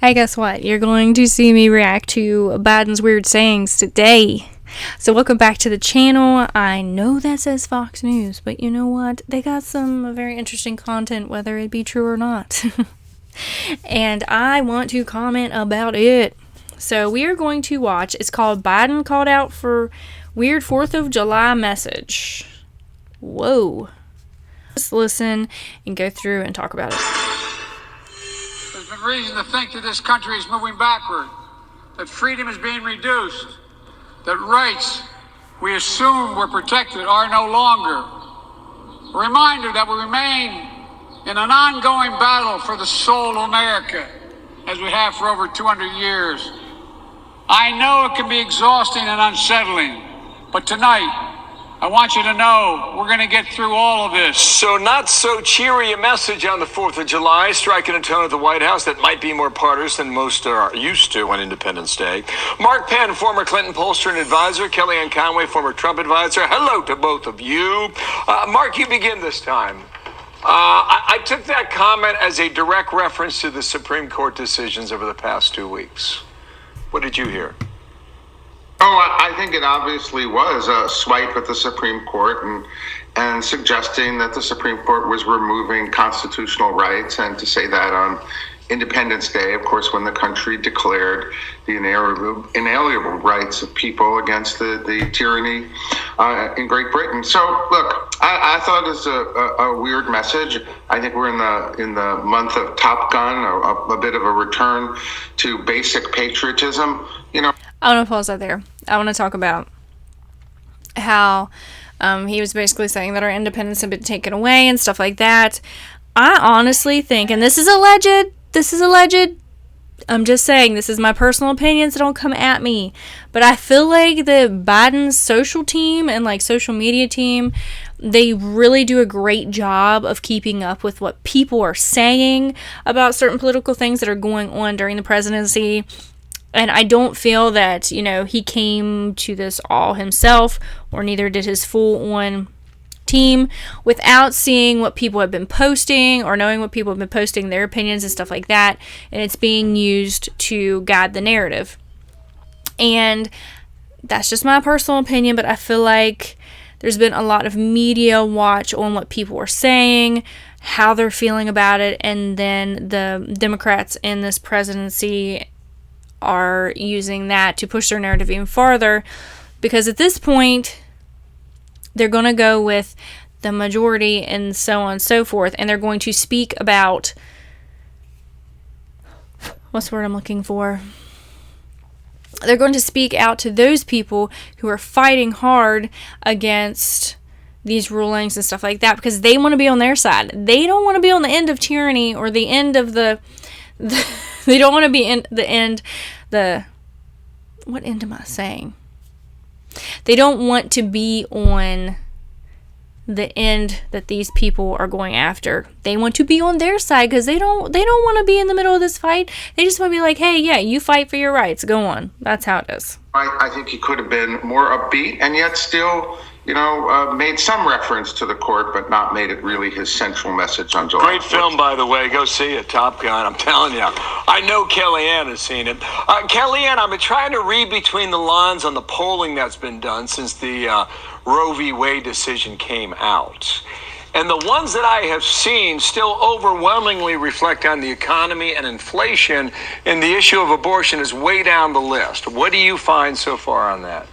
Hey, guess what? You're going to see me react to Biden's weird sayings today. So welcome back to the channel. I know that says Fox News, but you know what? They got some very interesting content, whether it be true or not. And I want to comment about it. So we are going to watch, it's called Biden Called Out for Weird 4th of July Message. Whoa. Let's listen and go through and talk about it. There's been reason to think that this country is moving backward, that freedom is being reduced, that rights we assumed were protected are no longer. A reminder that we remain in an ongoing battle for the soul of America, as we have for over 200 years. I know it can be exhausting and unsettling, but tonight, I want you to know we're going to get through all of this. So not so cheery a message on the 4th of July, striking a tone at the White House that might be more partisan than most are used to on Independence Day. Mark Penn, former Clinton pollster and advisor, Kellyanne Conway, former Trump advisor. Hello to both of you. Mark, you begin this time. I took that comment as a direct reference to the Supreme Court decisions over the past 2 weeks. What did you hear? I think it obviously was a swipe at the Supreme Court and suggesting that the Supreme Court was removing constitutional rights, and to say that on Independence Day, of course, when the country declared the inalienable rights of people against the tyranny in Great Britain. So, look, I thought it was a weird message. I think we're in the month of Top Gun, a bit of a return to basic patriotism. You know, I want to pause that there. I want to talk about how he was basically saying that our independence had been taken away and stuff like that. I honestly think, and this is alleged, I'm just saying, this is my personal opinion, so don't come at me. But I feel like the Biden's social team and like social media team, they really do a great job of keeping up with what people are saying about certain political things that are going on during the presidency. And I don't feel that, he came to this all himself, or neither did his full-on team, without seeing what people have been posting or knowing what people have been posting, their opinions and stuff like that. And it's being used to guide the narrative. And that's just my personal opinion, but I feel like there's been a lot of media watch on what people are saying, how they're feeling about it, and then the Democrats in this presidency are using that to push their narrative even farther, because at this point they're going to go with the majority and so on and so forth, and they're going to speak about, what's the word I'm looking for? They're going to speak out to those people who are fighting hard against these rulings and stuff like that, because they want to be on their side. They don't want to be on the end of tyranny or the end of they don't want to be in the end, what end am I saying? They don't want to be on the end that these people are going after. They want to be on their side because they don't want to be in the middle of this fight. They just want to be like, hey, yeah, you fight for your rights. Go on. That's how it is. I think he could have been more upbeat and yet still, made some reference to the court, but not made it really his central message on July 4th. Great film, by the way. Go see it, Top Gun. I'm telling you. I know Kellyanne has seen it. Kellyanne, I've been trying to read between the lines on the polling that's been done since the Roe v. Wade decision came out. And the ones that I have seen still overwhelmingly reflect on the economy and inflation, and the issue of abortion is way down the list. What do you find so far on that?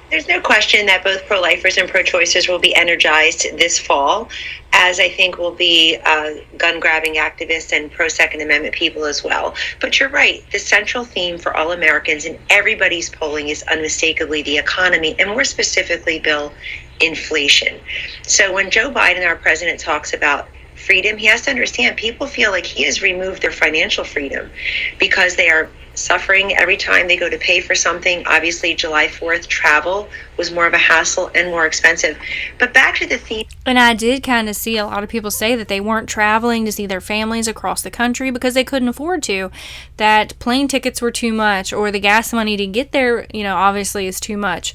There's no question that both pro-lifers and pro-choicers will be energized this fall, as I think will be gun-grabbing activists and pro-Second Amendment people as well. But you're right. The central theme for all Americans in everybody's polling is unmistakably the economy, and more specifically, Bill, inflation. So when Joe Biden, our president, talks about freedom, he has to understand people feel like he has removed their financial freedom because they are suffering every time they go to pay for something. Obviously, July 4th, travel was more of a hassle and more expensive. But back to the theme. And I did kind of see a lot of people say that they weren't traveling to see their families across the country because they couldn't afford to, that plane tickets were too much, or the gas money to get there, obviously is too much.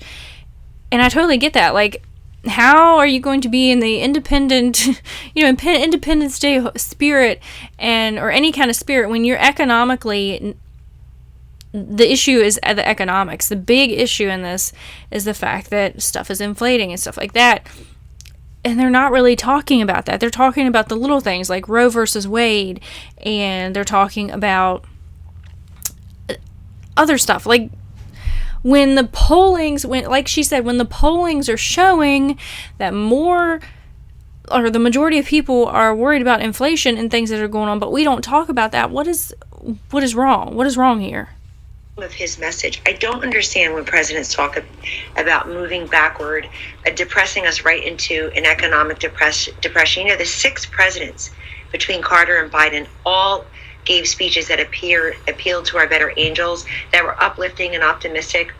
And I totally get that. Like, how are you going to be in the independent, Independence Day spirit or any kind of spirit when you're economically, the issue is the economics. The big issue in this is the fact that stuff is inflating and stuff like that. And they're not really talking about that. They're talking about the little things like Roe versus Wade, and they're talking about other stuff like when the like she said, when the pollings are showing that the majority of people are worried about inflation and things that are going on, but we don't talk about that. What is wrong? What is wrong here? Of his message, I don't understand when presidents talk about moving backward, depressing us right into an economic depression. The 6 presidents between Carter and Biden all gave speeches that appealed to our better angels, that were uplifting and optimistic.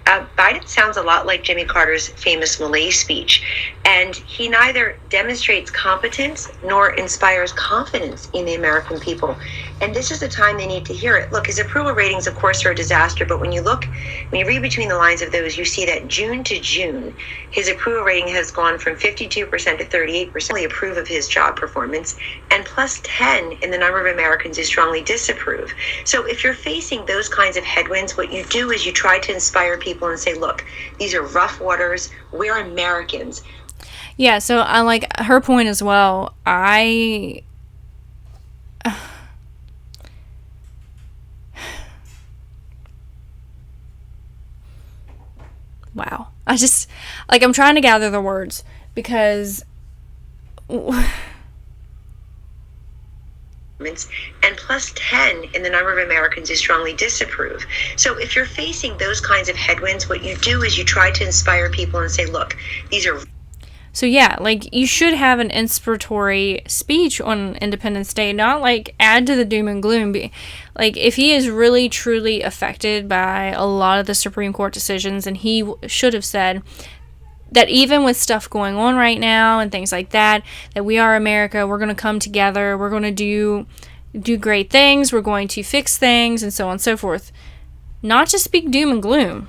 Biden sounds a lot like Jimmy Carter's famous Malay speech, and he neither demonstrates competence nor inspires confidence in the American people. And this is the time they need to hear it. Look, his approval ratings, of course, are a disaster, but when you read between the lines of those, you see that June to June, his approval rating has gone from 52% to 38%. They approve of his job performance, and plus 10 in the number of Americans who strongly disapprove. So if you're facing those kinds of headwinds, what you do is you try to inspire people and say, look, these are rough waters. We're Americans. Yeah, so I like her point as well. Wow. I'm trying to gather the words because and plus 10 in the number of Americans who strongly disapprove. So if you're facing those kinds of headwinds, what you do is you try to inspire people and say, look, these are... So yeah, like you should have an inspiratory speech on Independence Day, not like add to the doom and gloom. Like if he is really truly affected by a lot of the Supreme Court decisions, and he should have said that even with stuff going on right now and things like that, that we are America, we're going to come together, we're going to do great things, we're going to fix things, and so on and so forth. Not just speak doom and gloom.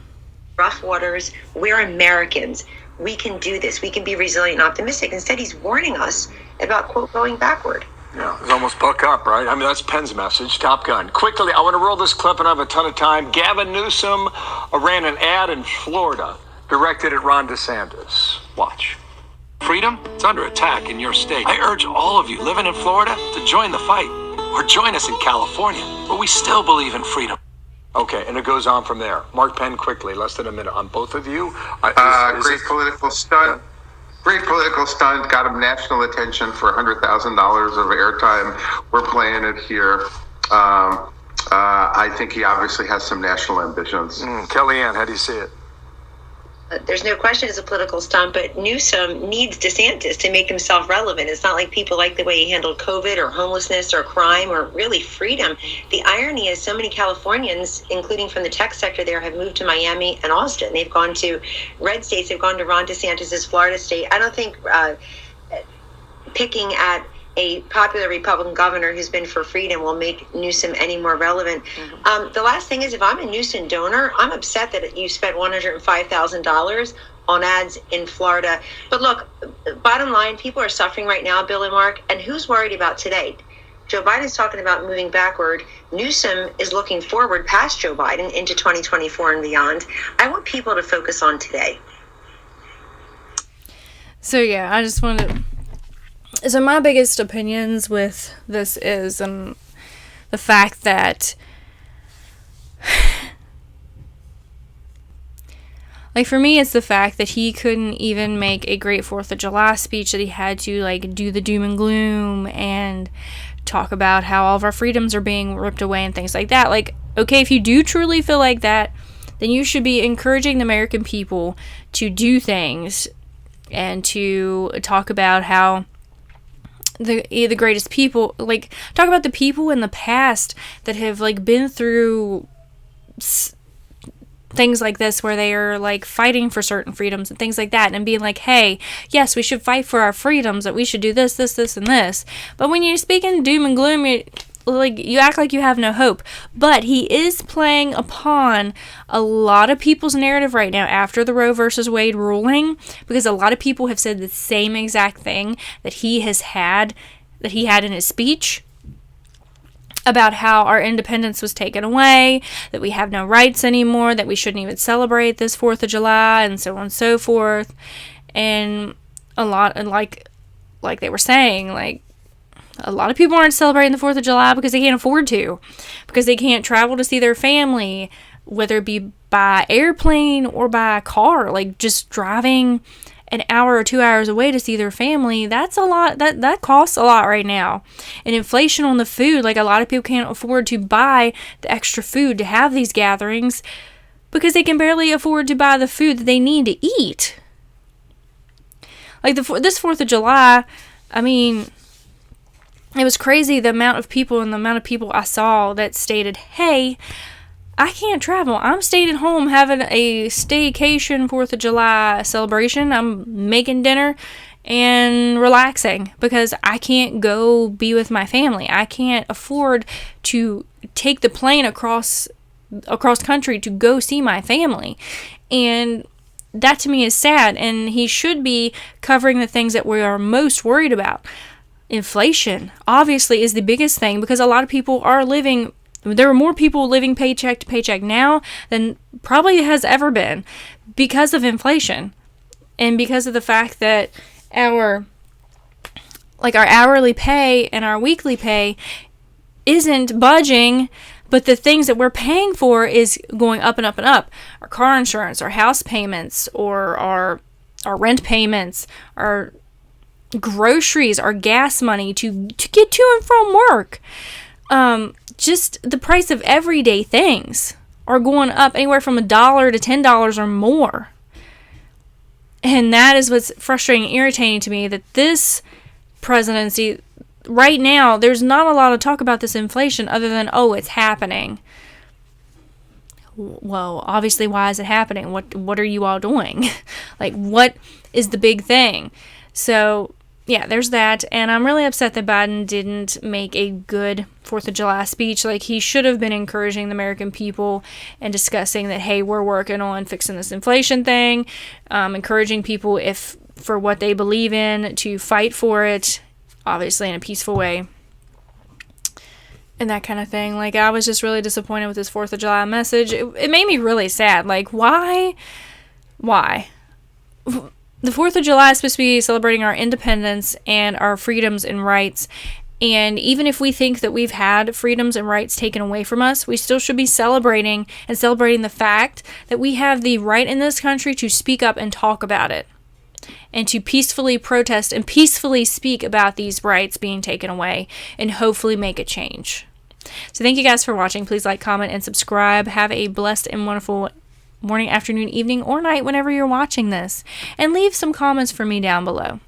Rough waters, we're Americans. We can do this. We can be resilient and optimistic. Instead, he's warning us about, quote, going backward. Yeah, it's almost buck up, right? I mean, that's Penn's message. Top gun. Quickly, I want to roll this clip and I have a ton of time. Gavin Newsom ran an ad in Florida directed at Ron DeSantis. Watch. Freedom? It's under attack in your state. I urge all of you living in Florida to join the fight. Or join us in California, where we still believe in freedom. Okay, and it goes on from there. Mark Penn, quickly, less than a minute on both of you. Political stunt. Great political stunt. Got him national attention for $100,000 of airtime. We're playing it here. I think he obviously has some national ambitions. Kellyanne, how do you see it? There's no question it's a political stunt, but Newsom needs DeSantis to make himself relevant. It's not like people like the way he handled COVID or homelessness or crime or really freedom. The irony is so many Californians, including from the tech sector there, have moved to Miami and Austin. They've gone to red states. They've gone to Ron DeSantis' Florida state. I don't think picking at a popular Republican governor who's been for freedom will make Newsom any more relevant. The last thing is, if I'm a Newsom donor, I'm upset that you spent $105,000 on ads in Florida. But look, bottom line, people are suffering right now, Bill and Mark, and who's worried about today? Joe Biden's talking about moving backward. Newsom is looking forward past Joe Biden into 2024 and beyond. I want people to focus on today. So yeah, I just want to... So my biggest opinions with this is the fact that, like, for me, it's the fact that he couldn't even make a great 4th of July speech, that he had to, like, do the doom and gloom and talk about how all of our freedoms are being ripped away and things like that. Like, okay, if you do truly feel like that, then you should be encouraging the American people to do things and to talk about how the greatest people, like, talk about the people in the past that have, like, been through things like this where they are, like, fighting for certain freedoms and things like that, and being like, hey, yes, we should fight for our freedoms, that we should do this, this, this, and this. But when you're speaking doom and gloom, like, you act like you have no hope. But he is playing upon a lot of people's narrative right now after the Roe versus Wade ruling, because a lot of people have said the same exact thing that he had in his speech about how our independence was taken away, that we have no rights anymore, that we shouldn't even celebrate this 4th of July, and so on and so forth. And a lot, and like they were saying, like, a lot of people aren't celebrating the 4th of July because they can't afford to, because they can't travel to see their family, whether it be by airplane or by car. Like, just driving an hour or 2 hours away to see their family, that's a lot. That costs a lot right now. And inflation on the food, like, a lot of people can't afford to buy the extra food to have these gatherings because they can barely afford to buy the food that they need to eat. Like, this 4th of July, I mean, it was crazy the amount of people I saw that stated, hey, I can't travel. I'm staying at home having a staycation 4th of July celebration. I'm making dinner and relaxing because I can't go be with my family. I can't afford to take the plane across country to go see my family. And that to me is sad. And he should be covering the things that we are most worried about. Inflation obviously is the biggest thing, because a lot of people there are more people living paycheck to paycheck now than probably has ever been because of inflation, and because of the fact that our hourly pay and our weekly pay isn't budging, but the things that we're paying for is going up and up and up. Our car insurance, our house payments, or our rent payments, our groceries, our gas money to get to and from work. Just the price of everyday things are going up anywhere from $1 to $10 or more. And that is what's frustrating and irritating to me, that this presidency, right now, there's not a lot of talk about this inflation other than, oh, it's happening. Well, obviously, why is it happening? What are you all doing? Like, what is the big thing? So, yeah, there's that. And I'm really upset that Biden didn't make a good 4th of July speech. Like, he should have been encouraging the American people and discussing that, hey, we're working on fixing this inflation thing, encouraging people, if for what they believe in, to fight for it, obviously in a peaceful way, and that kind of thing. Like, I was just really disappointed with this 4th of July message. It made me really sad. Like, why? The 4th of July is supposed to be celebrating our independence and our freedoms and rights. And even if we think that we've had freedoms and rights taken away from us, we still should be celebrating the fact that we have the right in this country to speak up and talk about it, and to peacefully protest and peacefully speak about these rights being taken away, and hopefully make a change. So thank you guys for watching. Please like, comment, and subscribe. Have a blessed and wonderful morning, afternoon, evening, or night whenever you're watching this. And leave some comments for me down below.